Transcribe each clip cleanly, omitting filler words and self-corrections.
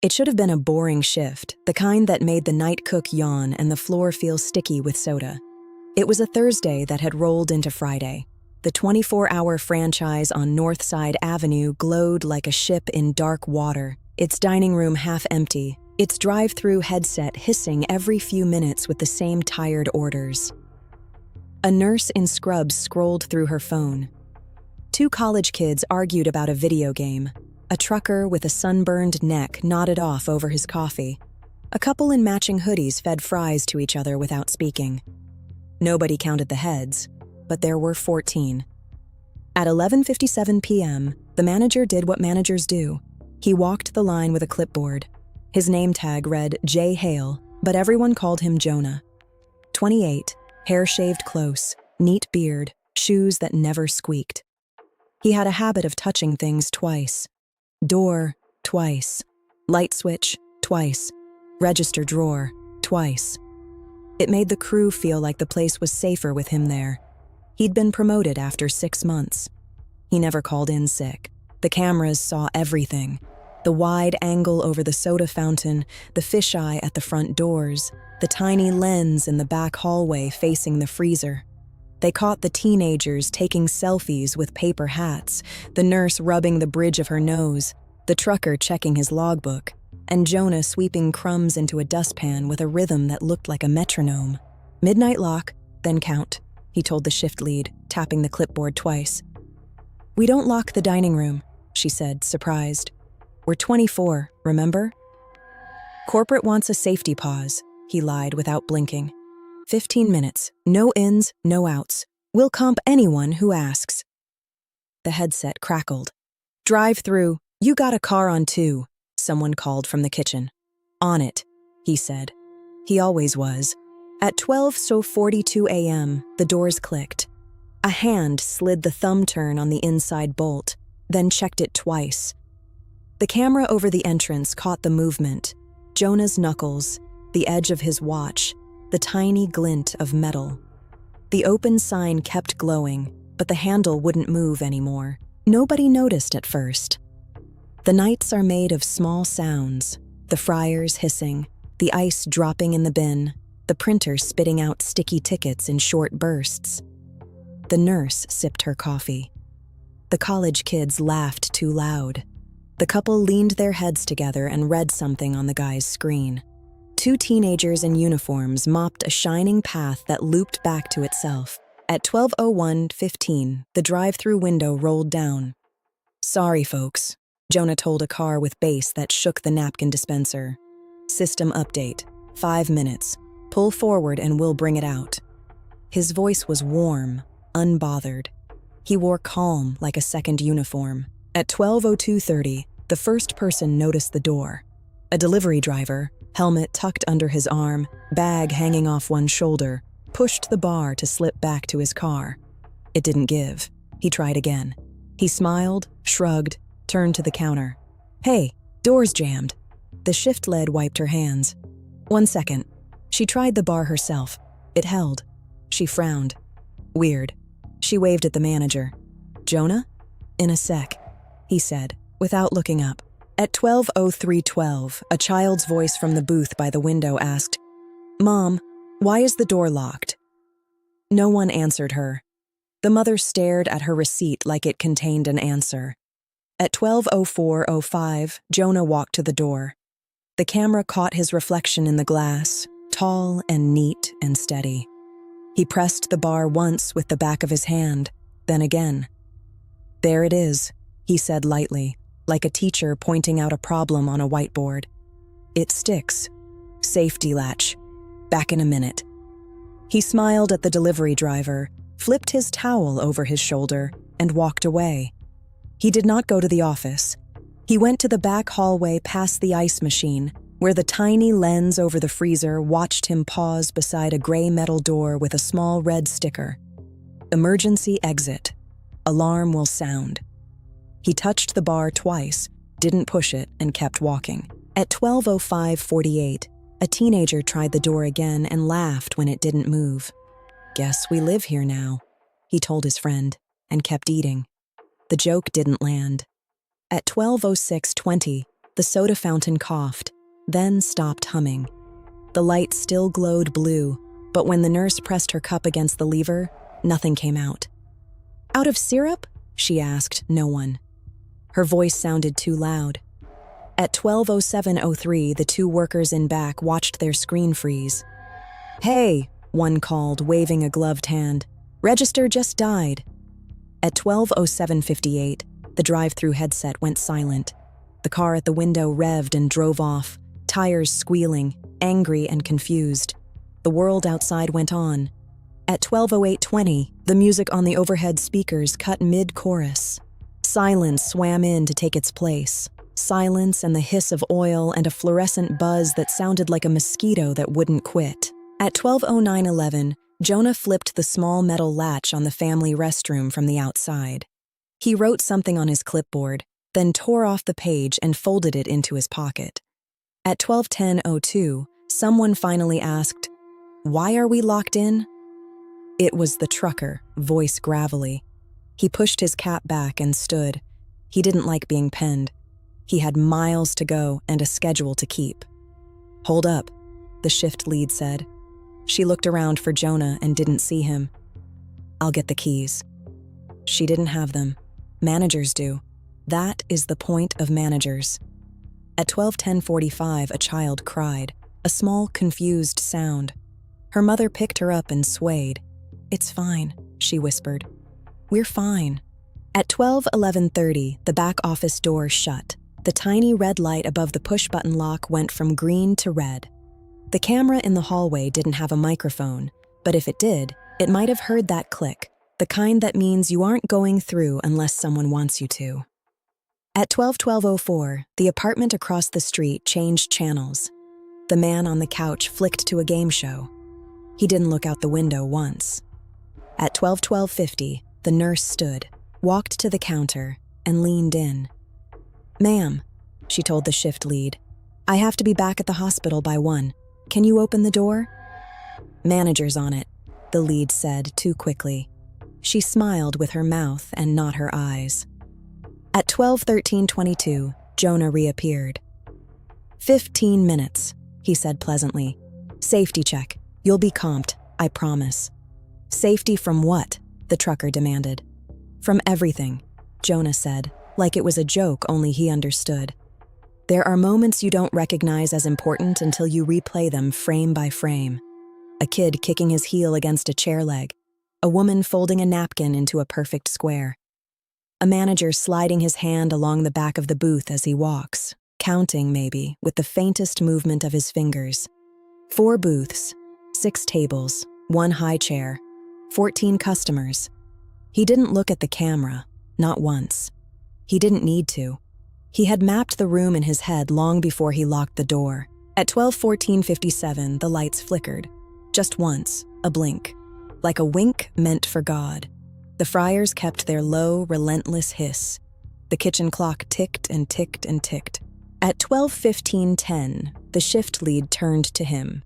It should have been a boring shift, the kind that made the night cook yawn and the floor feel sticky with soda. It was a Thursday that had rolled into Friday. The 24-hour franchise on Northside Avenue glowed like a ship in dark water, its dining room half empty, its drive-through headset hissing every few minutes with the same tired orders. A nurse in scrubs scrolled through her phone. Two college kids argued about a video game. A trucker with a sunburned neck nodded off over his coffee. A couple in matching hoodies fed fries to each other without speaking. Nobody counted the heads, but there were 14. At 11:57 p.m., the manager did what managers do. He walked the line with a clipboard. His name tag read J. Hale, but everyone called him Jonah. 28, hair shaved close, neat beard, shoes that never squeaked. He had a habit of touching things twice. Door, twice. Light switch, twice. Register drawer, twice. It made the crew feel like the place was safer with him there. He'd been promoted after 6 months. He never called in sick. The cameras saw everything. The wide angle over the soda fountain, the fisheye at the front doors, the tiny lens in the back hallway facing the freezer. They caught the teenagers taking selfies with paper hats, the nurse rubbing the bridge of her nose, the trucker checking his logbook, and Jonah sweeping crumbs into a dustpan with a rhythm that looked like a metronome. "Midnight lock, then count," he told the shift lead, tapping the clipboard twice. "We don't lock the dining room," she said, surprised. "We're 24, remember?" "Corporate wants a safety pause," he lied without blinking. 15 minutes, no ins, no outs. We'll comp anyone who asks. The headset crackled. "Drive through, you got a car on 2, someone called from the kitchen. "On it," he said. He always was. At 12:42 a.m., the doors clicked. A hand slid the thumb turn on the inside bolt, then checked it twice. The camera over the entrance caught the movement. Jonah's knuckles, the edge of his watch, the tiny glint of metal. The open sign kept glowing, but the handle wouldn't move anymore. Nobody noticed at first. The nights are made of small sounds, the fryers hissing, the ice dropping in the bin, the printer spitting out sticky tickets in short bursts. The nurse sipped her coffee. The college kids laughed too loud. The couple leaned their heads together and read something on the guy's screen. Two teenagers in uniforms mopped a shining path that looped back to itself. At 12:01:15, the drive-through window rolled down. "Sorry, folks," Jonah told a car with bass that shook the napkin dispenser. "System update. 5 minutes. Pull forward and we'll bring it out." His voice was warm, unbothered. He wore calm like a second uniform. At 12:02:30, the first person noticed the door. A delivery driver, helmet tucked under his arm, bag hanging off one shoulder, pushed the bar to slip back to his car. It didn't give. He tried again. He smiled, shrugged, turned to the counter. "Hey, door's jammed." The shift lead wiped her hands. "1 second." She tried the bar herself. It held. She frowned. Weird. She waved at the manager. "Jonah?" "In a sec," he said, without looking up. At 12:03:12, a child's voice from the booth by the window asked, "Mom, why is the door locked?" No one answered her. The mother stared at her receipt like it contained an answer. At 12:04:05, Jonah walked to the door. The camera caught his reflection in the glass, tall and neat and steady. He pressed the bar once with the back of his hand, then again. "There it is," he said lightly, like a teacher pointing out a problem on a whiteboard. "It sticks. Safety latch. Back in a minute." He smiled at the delivery driver, flipped his towel over his shoulder, and walked away. He did not go to the office. He went to the back hallway past the ice machine, where the tiny lens over the freezer watched him pause beside a gray metal door with a small red sticker. "Emergency exit. Alarm will sound." He touched the bar twice, didn't push it, and kept walking. At 12:05:48, a teenager tried the door again and laughed when it didn't move. "Guess we live here now," he told his friend, and kept eating. The joke didn't land. At 12:06:20, The soda fountain coughed, then stopped humming. The light still glowed blue, but when the nurse pressed her cup against the lever, nothing came out. "Out of syrup?" she asked no one. Her voice sounded too loud. At 12:07:03, the two workers in back watched their screen freeze. "Hey," one called, waving a gloved hand. "Register just died." At 12:07:58, the drive-through headset went silent. The car at the window revved and drove off, tires squealing, angry and confused. The world outside went on. At 12:08:20, the music on the overhead speakers cut mid-chorus. Silence swam in to take its place. Silence and the hiss of oil and a fluorescent buzz that sounded like a mosquito that wouldn't quit. At 12:09:11, Jonah flipped the small metal latch on the family restroom from the outside. He wrote something on his clipboard, then tore off the page and folded it into his pocket. At 12:10:02, someone finally asked, "Why are we locked in?" It was the trucker, voice gravelly. He pushed his cap back and stood. He didn't like being penned. He had miles to go and a schedule to keep. "Hold up," the shift lead said. She looked around for Jonah and didn't see him. "I'll get the keys." She didn't have them. Managers do. That is the point of managers. At 12:10:45, a child cried, a small, confused sound. Her mother picked her up and swayed. "It's fine," she whispered. "We're fine." At 12:11:30, the back office door shut. The tiny red light above the push-button lock went from green to red. The camera in the hallway didn't have a microphone, but if it did, it might have heard that click, the kind that means you aren't going through unless someone wants you to. At 12:12:04, the apartment across the street changed channels. The man on the couch flicked to a game show. He didn't look out the window once. At 12:12:50, the nurse stood, walked to the counter, and leaned in. "Ma'am," she told the shift lead, "I have to be back at the hospital by 1. Can you open the door?" "Manager's on it," the lead said too quickly. She smiled with her mouth and not her eyes. At 12:13:22, Jonah reappeared. 15 minutes, he said pleasantly. "Safety check. You'll be comped, I promise." "Safety from what?" the trucker demanded. "From everything," Jonah said, like it was a joke only he understood. There are moments you don't recognize as important until you replay them frame by frame. A kid kicking his heel against a chair leg. A woman folding a napkin into a perfect square. A manager sliding his hand along the back of the booth as he walks, counting maybe, with the faintest movement of his fingers. 4 booths, 6 tables, 1 high chair, 14 customers. He didn't look at the camera, not once. He didn't need to. He had mapped the room in his head long before he locked the door. At 12:14:57, the lights flickered. Just once, a blink. Like a wink meant for God. The fryers kept their low, relentless hiss. The kitchen clock ticked and ticked and ticked. At 12:15:10, the shift lead turned to him.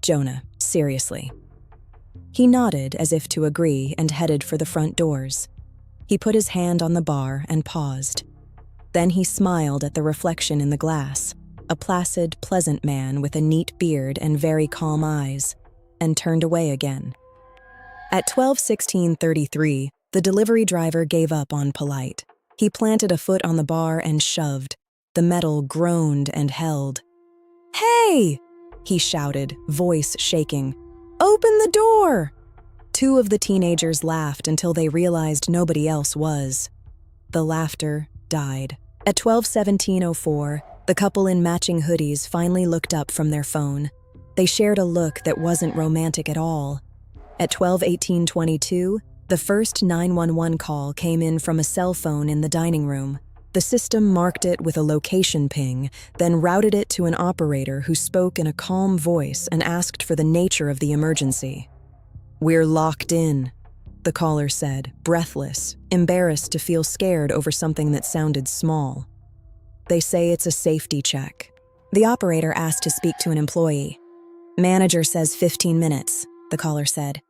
"Jonah, seriously." He nodded as if to agree and headed for the front doors. He put his hand on the bar and paused. Then he smiled at the reflection in the glass, a placid, pleasant man with a neat beard and very calm eyes, and turned away again. At 12:16:33, the delivery driver gave up on polite. He planted a foot on the bar and shoved. The metal groaned and held. "Hey!" he shouted, voice shaking. "Open the door!" 2 of the teenagers laughed until they realized nobody else was. The laughter died. At 12:17:04, the couple in matching hoodies finally looked up from their phone. They shared a look that wasn't romantic at all. At 12:18:22, the first 911 call came in from a cell phone in the dining room. The system marked it with a location ping, then routed it to an operator who spoke in a calm voice and asked for the nature of the emergency. "We're locked in," the caller said, breathless, embarrassed to feel scared over something that sounded small. "They say it's a safety check." The operator asked to speak to an employee. "Manager says 15 minutes, the caller said.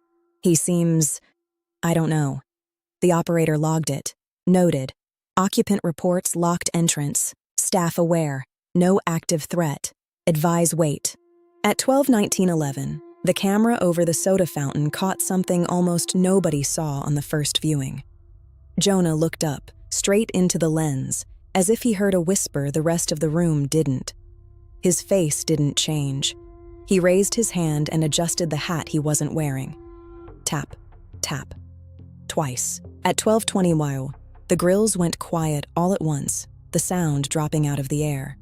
"He seems, I don't know." The operator logged it, noted, "Occupant reports locked entrance, staff aware." No active threat. Advise wait. At 12:19:11, the camera over the soda fountain caught something almost nobody saw on the first viewing. Jonah looked up, straight into the lens, as if he heard a whisper the rest of the room didn't. His face didn't change. He raised his hand and adjusted the hat he wasn't wearing. Tap, tap. Twice. At 12:20 wow, the grills went quiet all at once, the sound dropping out of the air.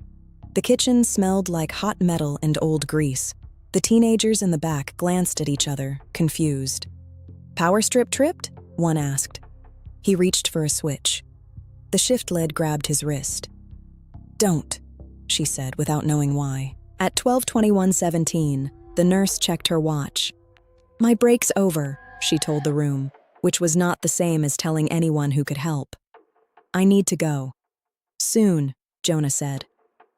The kitchen smelled like hot metal and old grease. The teenagers in the back glanced at each other, confused. Power strip tripped? One asked. He reached for a switch. The shift lead grabbed his wrist. Don't, she said without knowing why. At 12:21:17, the nurse checked her watch. My break's over, she told the room, which was not the same as telling anyone who could help. I need to go. Soon, Jonah said.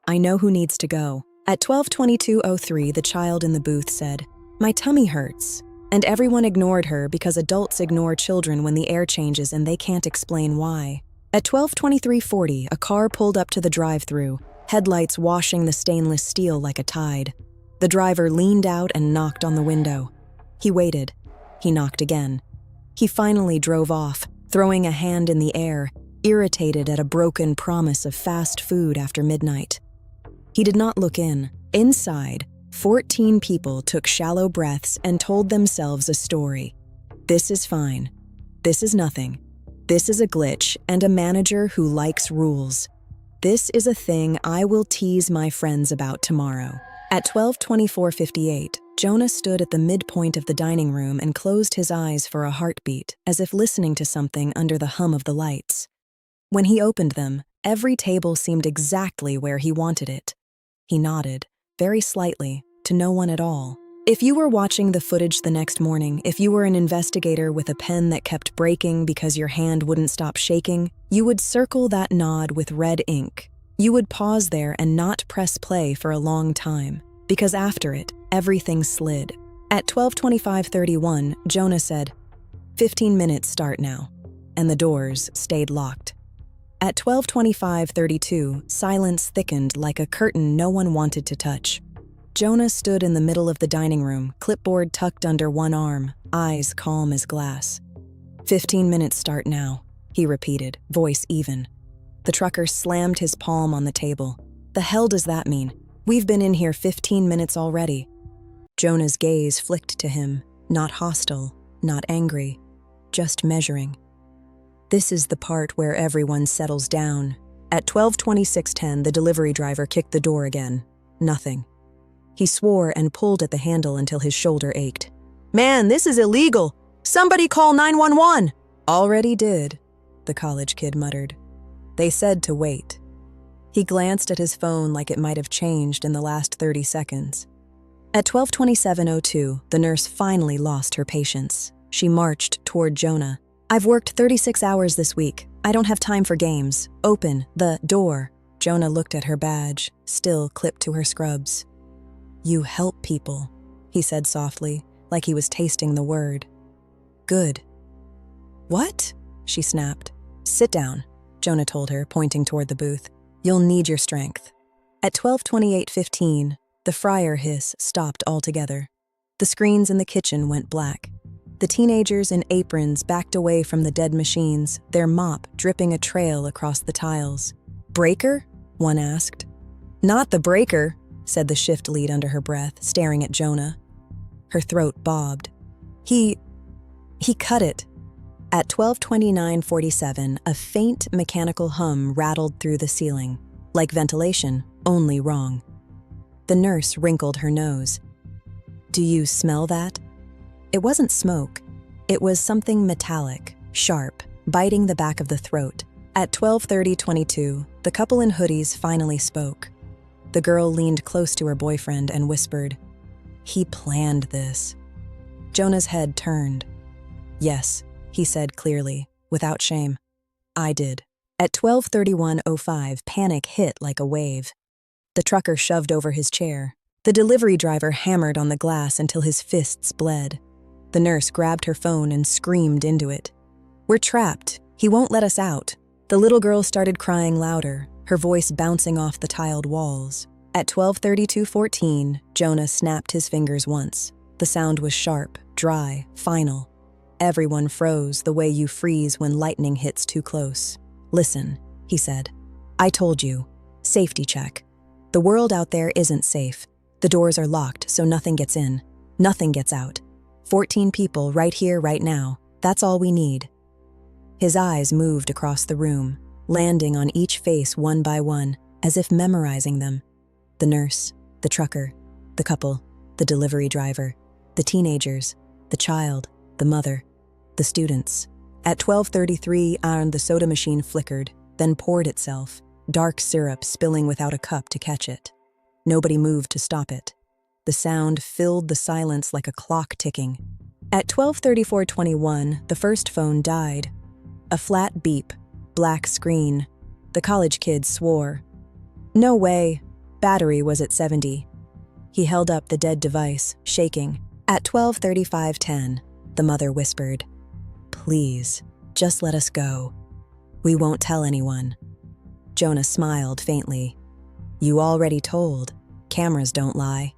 I know who needs to go. At 12:22:03, the child in the booth said, my tummy hurts. And everyone ignored her because adults ignore children when the air changes and they can't explain why. At 12:23:40, a car pulled up to the drive-thru, headlights washing the stainless steel like a tide. The driver leaned out and knocked on the window. He waited. He knocked again. He finally drove off, throwing a hand in the air, irritated at a broken promise of fast food after midnight. He did not look in. Inside, 14 people took shallow breaths and told themselves a story. This is fine. This is nothing. This is a glitch and a manager who likes rules. This is a thing I will tease my friends about tomorrow. At 12:24:58, Jonah stood at the midpoint of the dining room and closed his eyes for a heartbeat, as if listening to something under the hum of the lights. When he opened them, every table seemed exactly where he wanted it. He nodded, very slightly, to no one at all. If you were watching the footage the next morning, if you were an investigator with a pen that kept breaking because your hand wouldn't stop shaking, you would circle that nod with red ink. You would pause there and not press play for a long time, because after it, everything slid. At 12:25:31, Jonah said, 15 minutes start now, and the doors stayed locked. At 12:25:32, silence thickened like a curtain no one wanted to touch. Jonah stood in the middle of the dining room, clipboard tucked under one arm, eyes calm as glass. 15 minutes start now, he repeated, voice even. The trucker slammed his palm on the table. The hell does that mean? We've been in here 15 minutes already. Jonah's gaze flicked to him, not hostile, not angry, just measuring. This is the part where everyone settles down. At 12:26:10, the delivery driver kicked the door again. Nothing. He swore and pulled at the handle until his shoulder ached. Man, this is illegal! Somebody call 911! Already did, the college kid muttered. They said to wait. He glanced at his phone like it might have changed in the last 30 seconds. At 12:27:02, the nurse finally lost her patience. She marched toward Jonah. I've worked 36 hours this week. I don't have time for games. Open the door. Jonah looked at her badge, still clipped to her scrubs. You help people, he said softly, like he was tasting the word. Good. What? She snapped. Sit down, Jonah told her, pointing toward the booth. You'll need your strength. At 12:28:15, the fryer hiss stopped altogether. The screens in the kitchen went black. The teenagers in aprons backed away from the dead machines, their mop dripping a trail across the tiles. Breaker? One asked. Not the breaker, said the shift lead under her breath, staring at Jonah. Her throat bobbed. He cut it. At 12:29:47, a faint mechanical hum rattled through the ceiling, like ventilation, only wrong. The nurse wrinkled her nose. Do you smell that? It wasn't smoke. It was something metallic, sharp, biting the back of the throat. At 12:30:22, the couple in hoodies finally spoke. The girl leaned close to her boyfriend and whispered, He planned this. Jonah's head turned. Yes, he said clearly, without shame. I did. At 12:31:05, panic hit like a wave. The trucker shoved over his chair. The delivery driver hammered on the glass until his fists bled. The nurse grabbed her phone and screamed into it. We're trapped. He won't let us out. The little girl started crying louder. her voice bouncing off the tiled walls. At 12:32:14, Jonah snapped his fingers once. The sound was sharp, dry, final. Everyone froze the way you freeze when lightning hits too close. "Listen," he said. "I told you. Safety check. The world out there isn't safe. The doors are locked, so nothing gets in. Nothing gets out. 14 people right here, right now. That's all we need." His eyes moved across the room, landing on each face one by one, as if memorizing them. The nurse, the trucker, the couple, the delivery driver, the teenagers, the child, the mother, the students. At 12:33, the soda machine flickered, then poured itself, dark syrup spilling without a cup to catch it. Nobody moved to stop it. The sound filled the silence like a clock ticking. At 12:34:21, the first phone died. A flat beep, black screen. The college kid swore. "No way." Battery was at 70. He held up the dead device, shaking. At 12:35:10, the mother whispered, "Please, just let us go. We won't tell anyone." Jonah smiled faintly. "You already told. Cameras don't lie."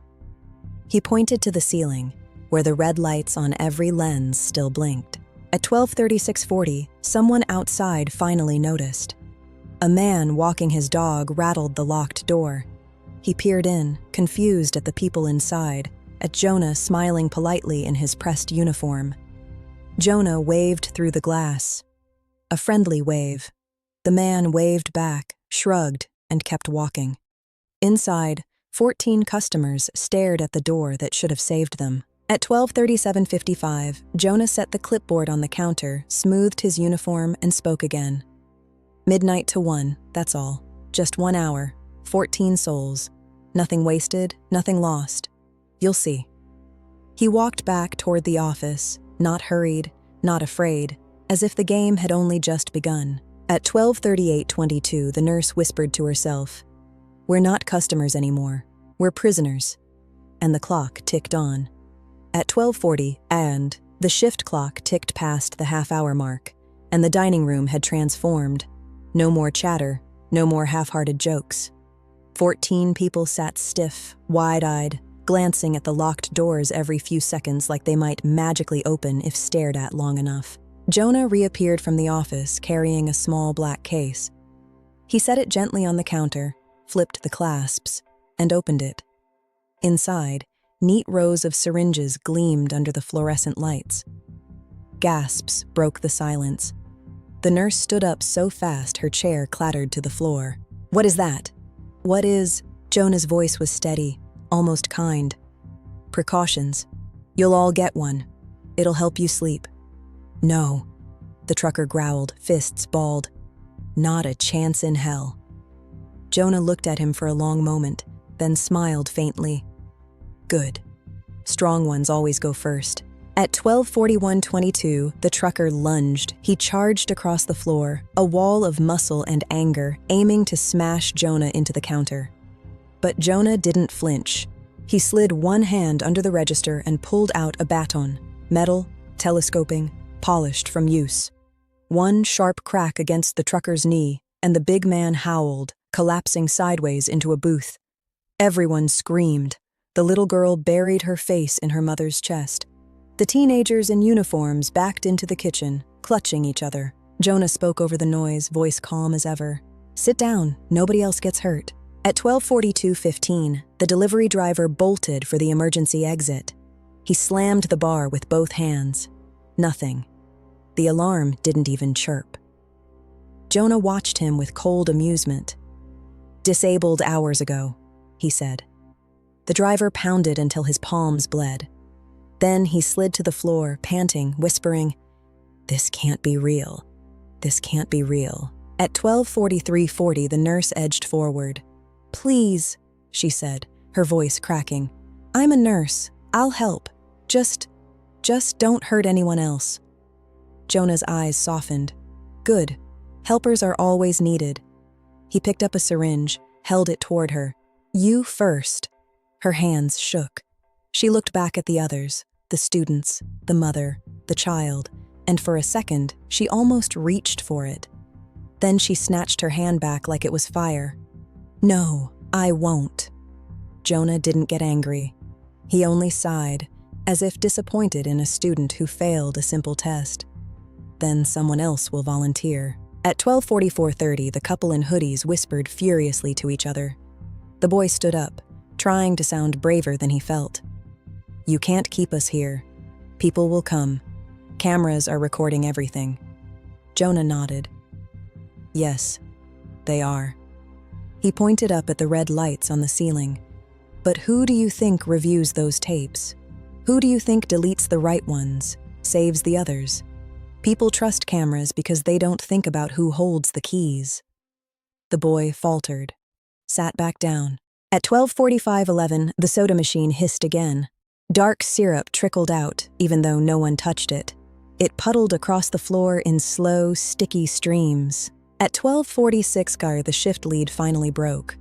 He pointed to the ceiling, where the red lights on every lens still blinked. At 12:36:40, someone outside finally noticed. A man walking his dog rattled the locked door. He peered in, confused at the people inside, at Jonah smiling politely in his pressed uniform. Jonah waved through the glass. A friendly wave. The man waved back, shrugged, and kept walking. Inside, 14 customers stared at the door that should have saved them. At 12:37:55, Jonah set the clipboard on the counter, smoothed his uniform, and spoke again. "Midnight to 1, that's all. Just 1 hour, 14 souls. Nothing wasted, nothing lost. You'll see." He walked back toward the office, not hurried, not afraid, as if the game had only just begun. At 12:38:22, the nurse whispered to herself, "We're not customers anymore. We're prisoners." And the clock ticked on. At 12:40, the shift clock ticked past the half-hour mark, and the dining room had transformed. No more chatter, no more half-hearted jokes. 14 people sat stiff, wide-eyed, glancing at the locked doors every few seconds like they might magically open if stared at long enough. Jonah reappeared from the office carrying a small black case. He set it gently on the counter, flipped the clasps, and opened it. Inside, neat rows of syringes gleamed under the fluorescent lights. Gasps broke the silence. The nurse stood up so fast her chair clattered to the floor. "What is that?" "What is?" Jonah's voice was steady, almost kind. "Precautions. You'll all get one. It'll help you sleep." "No," the trucker growled, fists balled. "Not a chance in hell." Jonah looked at him for a long moment, then smiled faintly. "Good. Strong ones always go first." At 12:41:22, the trucker lunged. He charged across the floor, a wall of muscle and anger, aiming to smash Jonah into the counter. But Jonah didn't flinch. He slid one hand under the register and pulled out a baton, metal, telescoping, polished from use. One sharp crack against the trucker's knee, and the big man howled, collapsing sideways into a booth. Everyone screamed. The little girl buried her face in her mother's chest. The teenagers in uniforms backed into the kitchen, clutching each other. Jonah spoke over the noise, voice calm as ever. "Sit down, nobody else gets hurt." At 12:42:15, the delivery driver bolted for the emergency exit. He slammed the bar with both hands. Nothing. The alarm didn't even chirp. Jonah watched him with cold amusement. "Disabled hours ago," he said. The driver pounded until his palms bled. Then he slid to the floor, panting, whispering, "This can't be real. This can't be real." At 12:43:40, the nurse edged forward. "Please," she said, her voice cracking. "I'm a nurse. I'll help. Just don't hurt anyone else." Jonah's eyes softened. "Good. Helpers are always needed." He picked up a syringe, held it toward her. "You first." Her hands shook. She looked back at the others, the students, the mother, the child, and for a second, she almost reached for it. Then she snatched her hand back like it was fire. "No, I won't." Jonah didn't get angry. He only sighed, as if disappointed in a student who failed a simple test. Then someone else will volunteer. At 12:44:30, the couple in hoodies whispered furiously to each other. The boy stood up, trying to sound braver than he felt. "You can't keep us here. People will come. Cameras are recording everything." Jonah nodded. "Yes, they are." He pointed up at the red lights on the ceiling. "But who do you think reviews those tapes? Who do you think deletes the right ones, saves the others? People trust cameras because they don't think about who holds the keys." The boy faltered, sat back down. At 12:45:11, the soda machine hissed again. Dark syrup trickled out, even though no one touched it. It puddled across the floor in slow, sticky streams. At 12:46, the shift lead finally broke.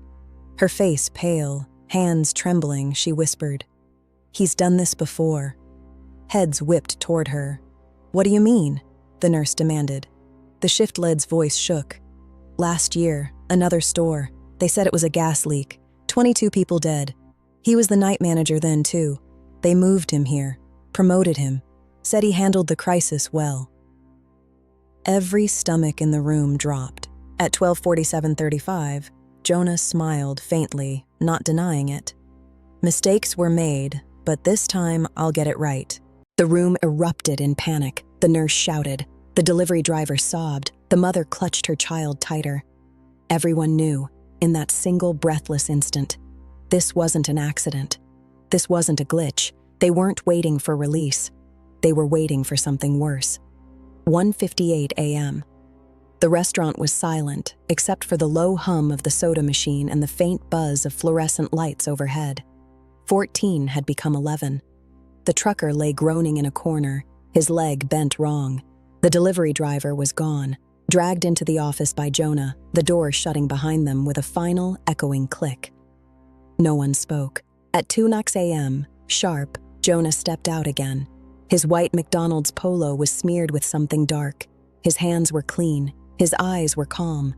Her face pale, hands trembling, she whispered, "He's done this before." Heads whipped toward her. "What do you mean?" the nurse demanded. The shift lead's voice shook. "Last year, another store. They said it was a gas leak. 22 people dead. He was the night manager then, too. They moved him here, promoted him, said he handled the crisis well." Every stomach in the room dropped. At 12:47:35, Jonah smiled faintly, not denying it. "Mistakes were made, but this time I'll get it right." The room erupted in panic. The nurse shouted. The delivery driver sobbed. The mother clutched her child tighter. Everyone knew, in that single breathless instant, this wasn't an accident. This wasn't a glitch. They weren't waiting for release. They were waiting for something worse. 1:58 a.m. The restaurant was silent, except for the low hum of the soda machine and the faint buzz of fluorescent lights overhead. 14 had become 11. The trucker lay groaning in a corner, his leg bent wrong. The delivery driver was gone, dragged into the office by Jonah, the door shutting behind them with a final, echoing click. No one spoke. At 2:00 a.m., sharp, Jonah stepped out again. His white McDonald's polo was smeared with something dark. His hands were clean. His eyes were calm.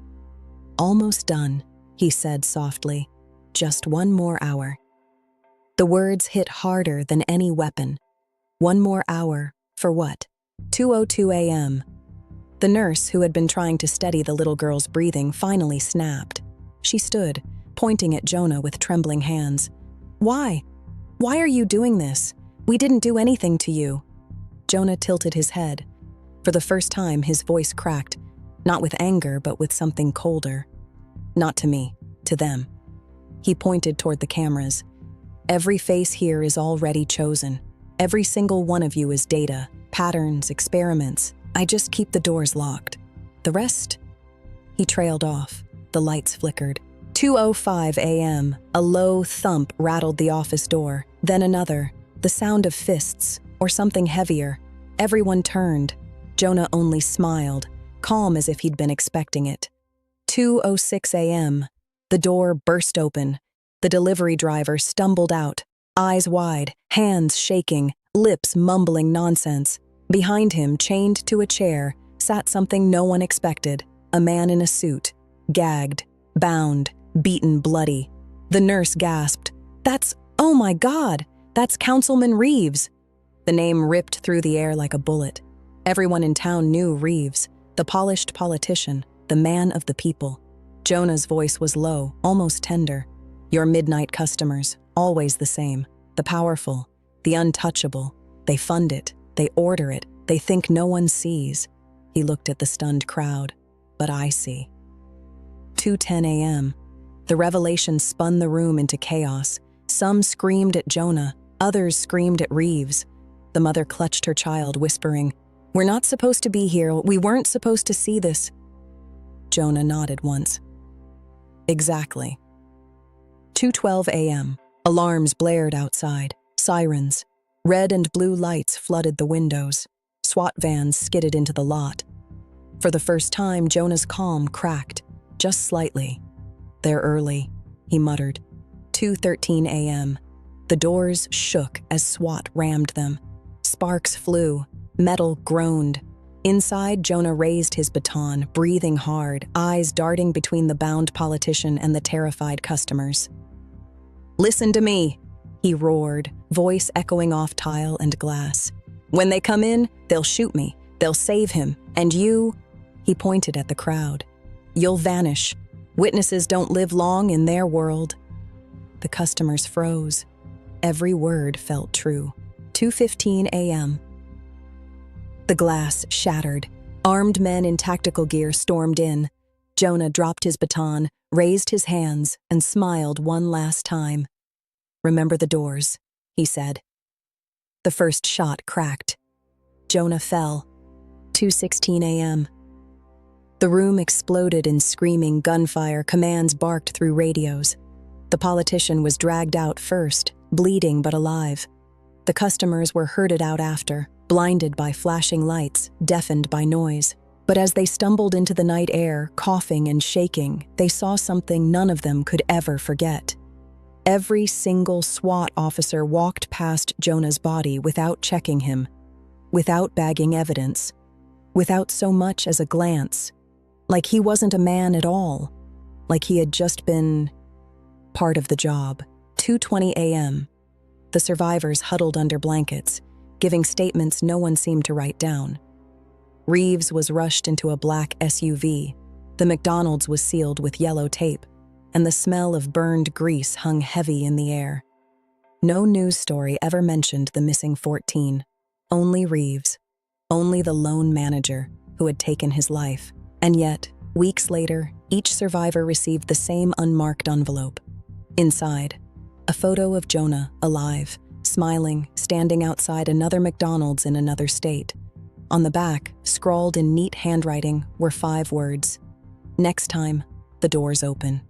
"Almost done," he said softly. "Just one more hour." The words hit harder than any weapon. One more hour, for what? 2:02 a.m. The nurse, who had been trying to steady the little girl's breathing, finally snapped. She stood, pointing at Jonah with trembling hands. "Why? Why are you doing this? We didn't do anything to you." Jonah tilted his head. For the first time, his voice cracked, not with anger, but with something colder. "Not to me, to them." He pointed toward the cameras. "Every face here is already chosen. Every single one of you is data, patterns, experiments. I just keep the doors locked. The rest?" He trailed off. The lights flickered. 2:05 a.m., a low thump rattled the office door, then another, the sound of fists, or something heavier. Everyone turned. Jonah only smiled, calm as if he'd been expecting it. 2:06 a.m., the door burst open. The delivery driver stumbled out, eyes wide, hands shaking, lips mumbling nonsense. Behind him, chained to a chair, sat something no one expected, a man in a suit, gagged, bound, beaten bloody. The nurse gasped, "Oh my God, that's Councilman Reeves." The name ripped through the air like a bullet. Everyone in town knew Reeves, the polished politician, the man of the people. Jonah's voice was low, almost tender. "Your midnight customers, always the same. The powerful, the untouchable. They fund it, they order it, they think no one sees." He looked at the stunned crowd. "But I see." 2:10 a.m. The revelation spun the room into chaos. Some screamed at Jonah, others screamed at Reeves. The mother clutched her child, whispering, "We're not supposed to be here. We weren't supposed to see this." Jonah nodded once. "Exactly." 2:12 a.m. Alarms blared outside. Sirens. Red and blue lights flooded the windows. SWAT vans skidded into the lot. For the first time, Jonah's calm cracked, just slightly. "They're early," he muttered. 2:13 a.m. The doors shook as SWAT rammed them. Sparks flew. Metal groaned. Inside, Jonah raised his baton, breathing hard, eyes darting between the bound politician and the terrified customers. "Listen to me," he roared, voice echoing off tile and glass. "When they come in, they'll shoot me, they'll save him, and you," he pointed at the crowd, "you'll vanish. Witnesses don't live long in their world." The customers froze. Every word felt true. 2:15 a.m. The glass shattered. Armed men in tactical gear stormed in. Jonah dropped his baton, raised his hands, and smiled one last time. "Remember the doors," he said. The first shot cracked. Jonah fell. 2:16 a.m. The room exploded in screaming gunfire, commands barked through radios. The politician was dragged out first, bleeding but alive. The customers were herded out after, blinded by flashing lights, deafened by noise. But as they stumbled into the night air, coughing and shaking, they saw something none of them could ever forget. Every single SWAT officer walked past Jonah's body without checking him, without bagging evidence, without so much as a glance, like he wasn't a man at all, like he had just been part of the job. 2:20 a.m. The survivors huddled under blankets, giving statements no one seemed to write down. Reeves was rushed into a black SUV. The McDonald's was sealed with yellow tape, and the smell of burned grease hung heavy in the air. No news story ever mentioned the missing 14. Only Reeves. Only the lone manager who had taken his life. And yet, weeks later, each survivor received the same unmarked envelope. Inside, a photo of Jonah, alive, smiling, standing outside another McDonald's in another state. On the back, scrawled in neat handwriting, were 5 words. "Next time, the doors open."